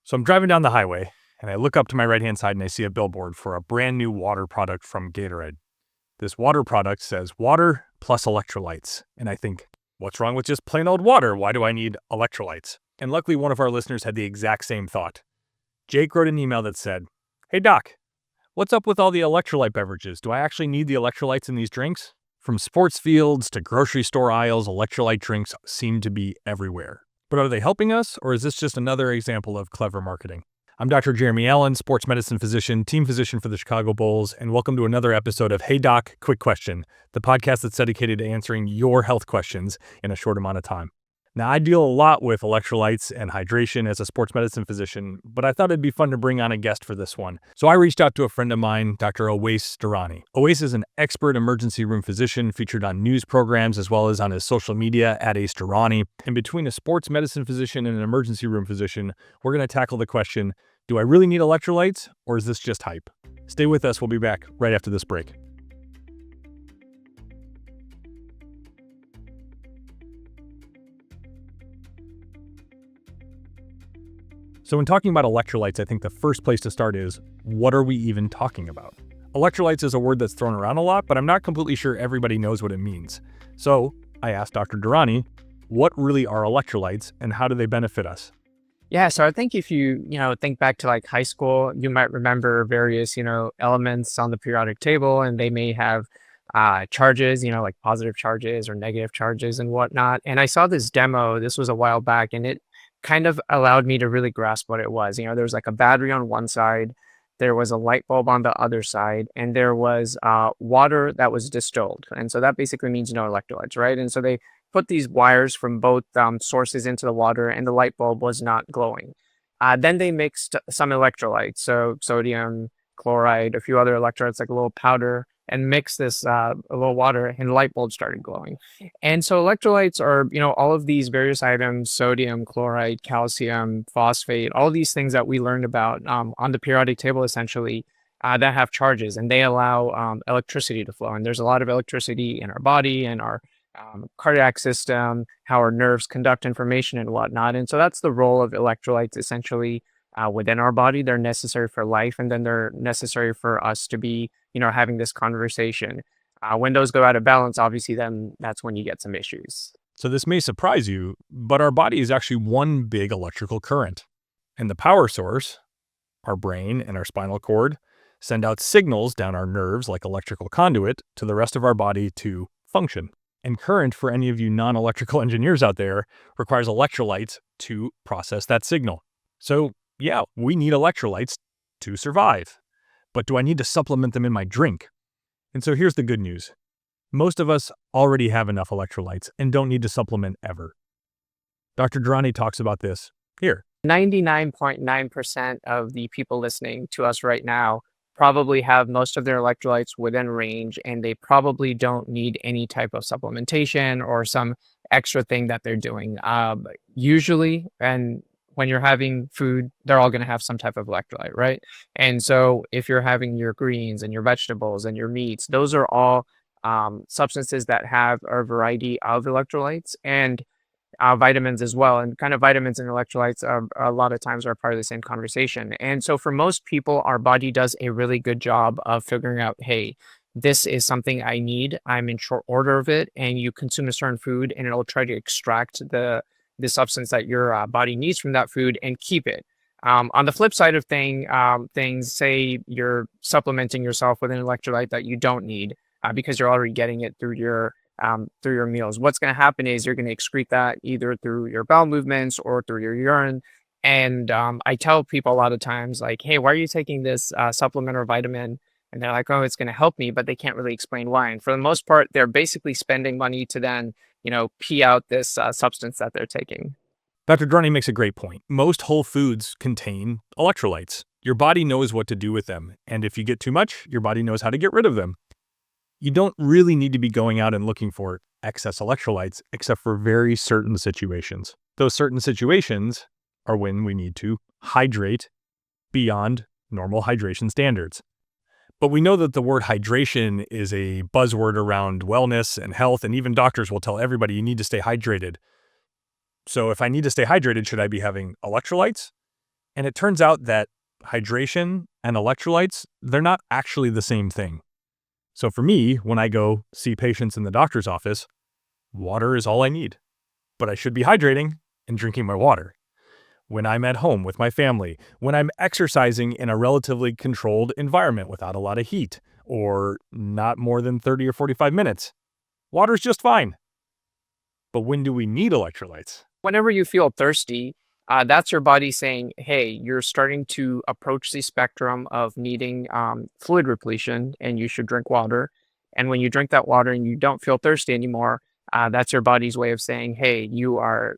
So I'm driving down the highway, and I look up to my right-hand side and I see a billboard for a brand new water product from Gatorade. This water product says water plus electrolytes. And I think, what's wrong with just plain old water? Why do I need electrolytes? And luckily, one of our listeners had the exact same thought. Jake wrote an email that said, "Hey Doc, what's up with all the electrolyte beverages? Do I actually need the electrolytes in these drinks?" From sports fields to grocery store aisles, electrolyte drinks seem to be everywhere. But are they helping us, or is this just another example of clever marketing? I'm Dr. Jeremy Alland, sports medicine physician, team physician for the Chicago Bulls, and welcome to another episode of Hey Doc, Quick Question, the podcast that's dedicated to answering your health questions in a short amount of time. Now, I deal a lot with electrolytes and hydration as a sports medicine physician, but I thought it'd be fun to bring on a guest for this one. So I reached out to a friend of mine, Dr. Owais Durrani. Owais is an expert emergency room physician featured on news programs as well as on his social media at Ace Durrani. And between a sports medicine physician and an emergency room physician, we're going to tackle the question, do I really need electrolytes, or is this just hype? Stay with us. We'll be back right after this break. So when talking about electrolytes, I think the first place to start is, what are we even talking about? Electrolytes is a word that's thrown around a lot, but I'm not completely sure everybody knows what it means. So I asked Dr. Durrani, what really are electrolytes and how do they benefit us? Yeah, so I think if you think back to like high school, you might remember various, elements on the periodic table, and they may have charges, like positive charges or negative charges and whatnot. And I saw this demo, this was a while back, and it kind of allowed me to really grasp what it was. There was like a battery on one side, there was a light bulb on the other side, and there was water that was distilled. And so that basically means no electrolytes, right? And so they put these wires from both sources into the water, and the light bulb was not glowing. Then they mixed some electrolytes, so sodium, chloride, a few other electrolytes like a little powder, and mixed this a little water, and the light bulb started glowing. And so electrolytes are, all of these various items: sodium, chloride, calcium, phosphate, all these things that we learned about on the periodic table, essentially, that have charges, and they allow electricity to flow. And there's a lot of electricity in our body and our cardiac system, how our nerves conduct information and whatnot. And so that's the role of electrolytes essentially within our body. They're necessary for life, and then they're necessary for us to be, having this conversation. When those go out of balance, obviously, then that's when you get some issues. So this may surprise you, but our body is actually one big electrical current. And the power source, our brain and our spinal cord, send out signals down our nerves like electrical conduit to the rest of our body to function. And current, for any of you non-electrical engineers out there, requires electrolytes to process that signal. So yeah, we need electrolytes to survive. But do I need to supplement them in my drink? And so here's the good news. Most of us already have enough electrolytes and don't need to supplement ever. Dr. Durrani talks about this here. 99.9% of the people listening to us right now probably have most of their electrolytes within range, and they probably don't need any type of supplementation or some extra thing that they're doing. Usually, and when you're having food, they're all going to have some type of electrolyte, right? And so if you're having your greens and your vegetables and your meats, those are all substances that have a variety of electrolytes and vitamins as well. And kind of vitamins and electrolytes a lot of times are part of the same conversation. And so for most people, our body does a really good job of figuring out, hey, this is something I need. I'm in short order of it. And you consume a certain food, and it'll try to extract the substance that your body needs from that food and keep it. On the flip side of things, say you're supplementing yourself with an electrolyte that you don't need because you're already getting it through your meals. What's going to happen is you're going to excrete that either through your bowel movements or through your urine. And I tell people a lot of times, like, hey, why are you taking this supplement or vitamin? And they're like, oh, it's going to help me, but they can't really explain why. And for the most part, they're basically spending money to then, pee out this substance that they're taking. Dr. Durrani makes a great point. Most whole foods contain electrolytes. Your body knows what to do with them. And if you get too much, your body knows how to get rid of them. You don't really need to be going out and looking for excess electrolytes, except for very certain situations. Those certain situations are when we need to hydrate beyond normal hydration standards. But we know that the word hydration is a buzzword around wellness and health, and even doctors will tell everybody you need to stay hydrated. So if I need to stay hydrated, should I be having electrolytes? And it turns out that hydration and electrolytes, they're not actually the same thing. So for me, when I go see patients in the doctor's office, water is all I need. But I should be hydrating and drinking my water. When I'm at home with my family, when I'm exercising in a relatively controlled environment without a lot of heat, or not more than 30 or 45 minutes, water's just fine. But when do we need electrolytes? Whenever you feel thirsty, that's your body saying, hey, you're starting to approach the spectrum of needing fluid repletion and you should drink water. And when you drink that water and you don't feel thirsty anymore, that's your body's way of saying, hey, you are,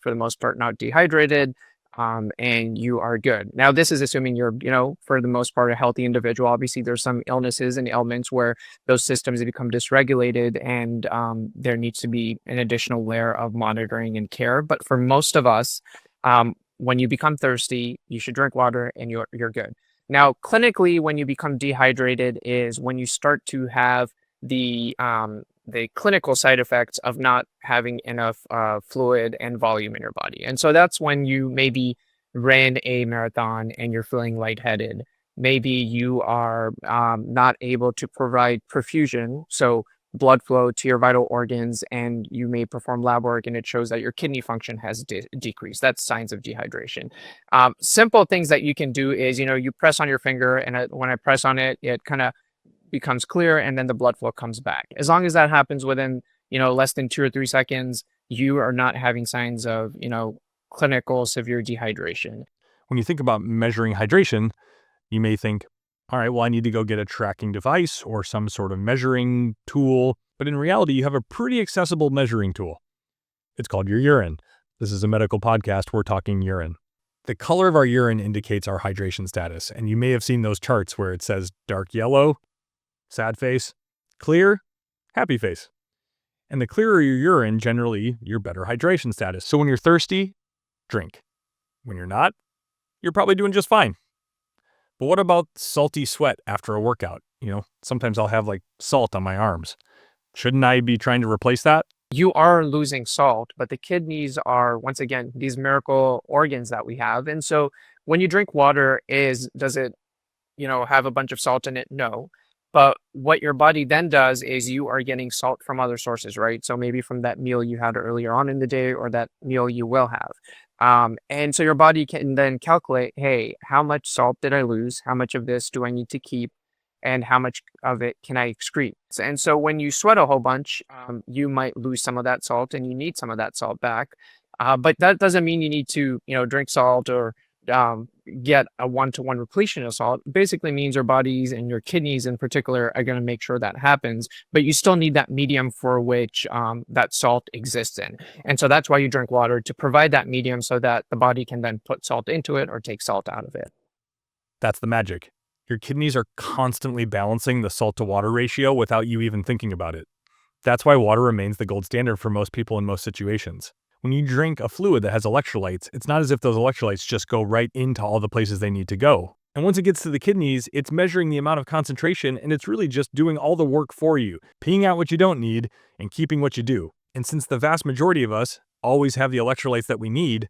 for the most part, not dehydrated, and you are good. Now, this is assuming you're, for the most part, a healthy individual. Obviously, there's some illnesses and ailments where those systems have become dysregulated, and there needs to be an additional layer of monitoring and care. But for most of us, when you become thirsty, you should drink water and you're good. Now, clinically, when you become dehydrated is when you start to have the clinical side effects of not having enough fluid and volume in your body. And so that's when you maybe ran a marathon and you're feeling lightheaded. Maybe you are not able to provide perfusion, so blood flow to your vital organs, and you may perform lab work and it shows that your kidney function has decreased. That's signs of dehydration. Simple things that you can do is, you press on your finger, and when I press on it, it kind of becomes clear and then the blood flow comes back. As long as that happens within, less than 2 or 3 seconds, you are not having signs of, clinical severe dehydration. When you think about measuring hydration, you may think, all right, well, I need to go get a tracking device or some sort of measuring tool. But in reality, you have a pretty accessible measuring tool. It's called your urine. This is a medical podcast. We're talking urine. The color of our urine indicates our hydration status. And you may have seen those charts where it says dark yellow, sad face, clear, happy face. And the clearer your urine, generally, your better hydration status. So when you're thirsty, drink. When you're not, you're probably doing just fine. But what about salty sweat after a workout? Sometimes I'll have salt on my arms. Shouldn't I be trying to replace that? You are losing salt, but the kidneys are, once again, these miracle organs that we have. And so when you drink water, does it, have a bunch of salt in it? No. But what your body then does is you are getting salt from other sources, right? So maybe from that meal you had earlier on in the day or that meal you will have. And so your body can then calculate, hey, how much salt did I lose? How much of this do I need to keep? And how much of it can I excrete? And so when you sweat a whole bunch, you might lose some of that salt and you need some of that salt back. But that doesn't mean you need to, drink salt or get a one-to-one repletion of salt. Basically means your bodies and your kidneys in particular are going to make sure that happens, but you still need that medium for which that salt exists in. And so that's why you drink water, to provide that medium so that the body can then put salt into it or take salt out of it. That's the magic. Your kidneys are constantly balancing the salt to water ratio without you even thinking about it. That's why water remains the gold standard for most people in most situations. When you drink a fluid that has electrolytes, it's not as if those electrolytes just go right into all the places they need to go. And once it gets to the kidneys, it's measuring the amount of concentration, and it's really just doing all the work for you, peeing out what you don't need and keeping what you do. And since the vast majority of us always have the electrolytes that we need,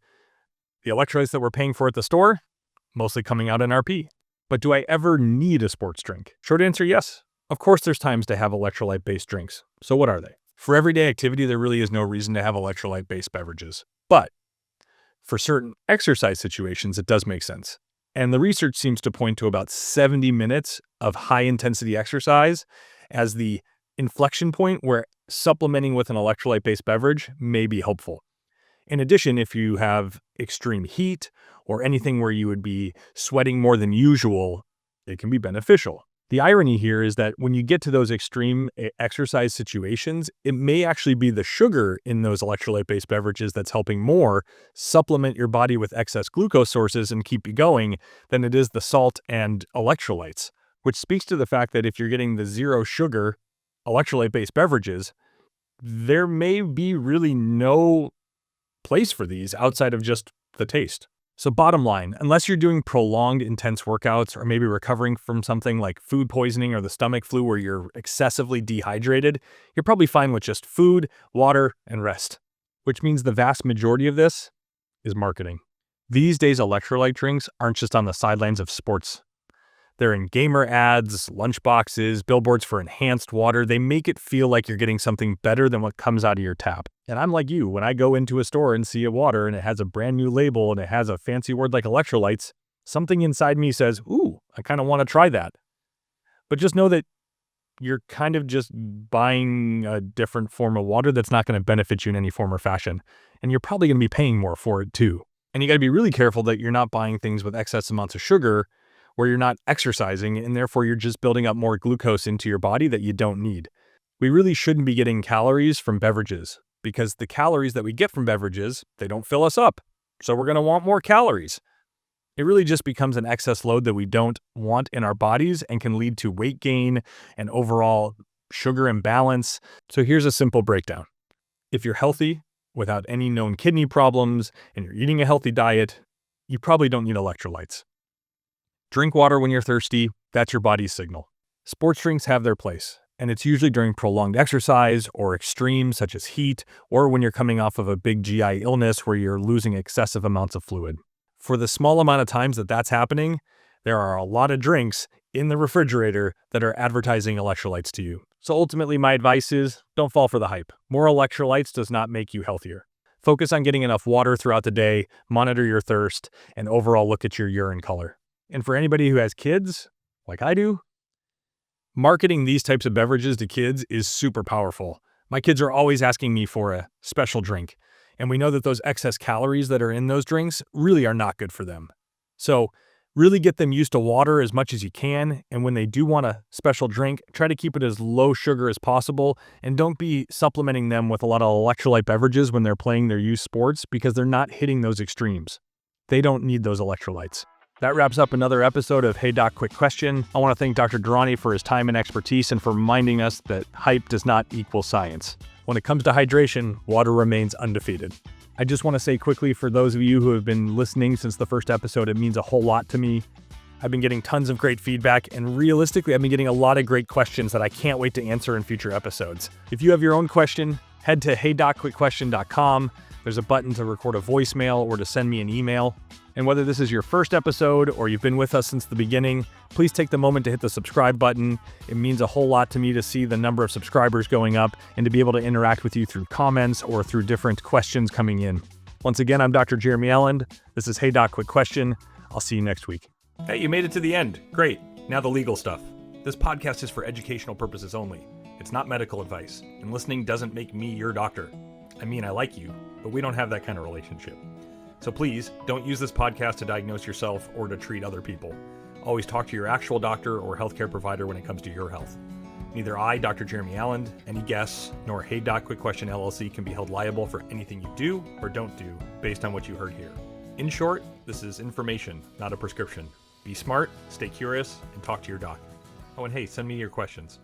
the electrolytes that we're paying for at the store, mostly coming out in our pee. But do I ever need a sports drink? Short answer, yes. Of course, there's times to have electrolyte-based drinks. So what are they? For everyday activity, there really is no reason to have electrolyte-based beverages. But for certain exercise situations, it does make sense. And the research seems to point to about 70 minutes of high-intensity exercise as the inflection point where supplementing with an electrolyte-based beverage may be helpful. In addition, if you have extreme heat or anything where you would be sweating more than usual, it can be beneficial. The irony here is that when you get to those extreme exercise situations, it may actually be the sugar in those electrolyte-based beverages that's helping more supplement your body with excess glucose sources and keep you going than it is the salt and electrolytes, which speaks to the fact that if you're getting the zero sugar electrolyte-based beverages, there may be really no place for these outside of just the taste. So bottom line, unless you're doing prolonged intense workouts or maybe recovering from something like food poisoning or the stomach flu where you're excessively dehydrated, you're probably fine with just food, water, and rest, which means the vast majority of this is marketing. These days, electrolyte drinks aren't just on the sidelines of sports. They're in gamer ads, lunchboxes, billboards for enhanced water. They make it feel like you're getting something better than what comes out of your tap. And I'm like you, when I go into a store and see a water and it has a brand new label and it has a fancy word like electrolytes, something inside me says, ooh, I kind of want to try that. But just know that you're kind of just buying a different form of water that's not going to benefit you in any form or fashion. And you're probably going to be paying more for it too. And you got to be really careful that you're not buying things with excess amounts of sugar where you're not exercising and therefore you're just building up more glucose into your body that you don't need. We really shouldn't be getting calories from beverages because the calories that we get from beverages, they don't fill us up. So we're going to want more calories. It really just becomes an excess load that we don't want in our bodies and can lead to weight gain and overall sugar imbalance. So here's a simple breakdown. If you're healthy, without any known kidney problems, and you're eating a healthy diet, you probably don't need electrolytes. Drink water when you're thirsty, that's your body's signal. Sports drinks have their place, and it's usually during prolonged exercise or extremes such as heat, or when you're coming off of a big GI illness where you're losing excessive amounts of fluid. For the small amount of times that that's happening, there are a lot of drinks in the refrigerator that are advertising electrolytes to you. So ultimately, my advice is don't fall for the hype. More electrolytes does not make you healthier. Focus on getting enough water throughout the day, monitor your thirst, and overall look at your urine color. And for anybody who has kids, like I do, marketing these types of beverages to kids is super powerful. My kids are always asking me for a special drink, and we know that those excess calories that are in those drinks really are not good for them. So really get them used to water as much as you can, and when they do want a special drink, try to keep it as low sugar as possible, and don't be supplementing them with a lot of electrolyte beverages when they're playing their youth sports because they're not hitting those extremes. They don't need those electrolytes. That wraps up another episode of Hey Doc, Quick Question. I want to thank Dr. Durrani for his time and expertise and for reminding us that hype does not equal science. When it comes to hydration, water remains undefeated. I just want to say quickly for those of you who have been listening since the first episode, it means a whole lot to me. I've been getting tons of great feedback, and realistically, I've been getting a lot of great questions that I can't wait to answer in future episodes. If you have your own question, head to heydocquickquestion.com. There's a button to record a voicemail or to send me an email. And whether this is your first episode or you've been with us since the beginning, please take the moment to hit the subscribe button. It means a whole lot to me to see the number of subscribers going up and to be able to interact with you through comments or through different questions coming in. Once again, I'm Dr. Jeremy Alland. This is Hey Doc, Quick Question. I'll see you next week. Hey, you made it to the end. Great. Now the legal stuff. This podcast is for educational purposes only. It's not medical advice, and listening doesn't make me your doctor. I mean, I like you, but we don't have that kind of relationship. So please, don't use this podcast to diagnose yourself or to treat other people. Always talk to your actual doctor or healthcare provider when it comes to your health. Neither I, Dr. Jeremy Alland, any guests, nor Hey Doc Quick Question LLC can be held liable for anything you do or don't do based on what you heard here. In short, this is information, not a prescription. Be smart, stay curious, and talk to your doc. Oh, and hey, send me your questions.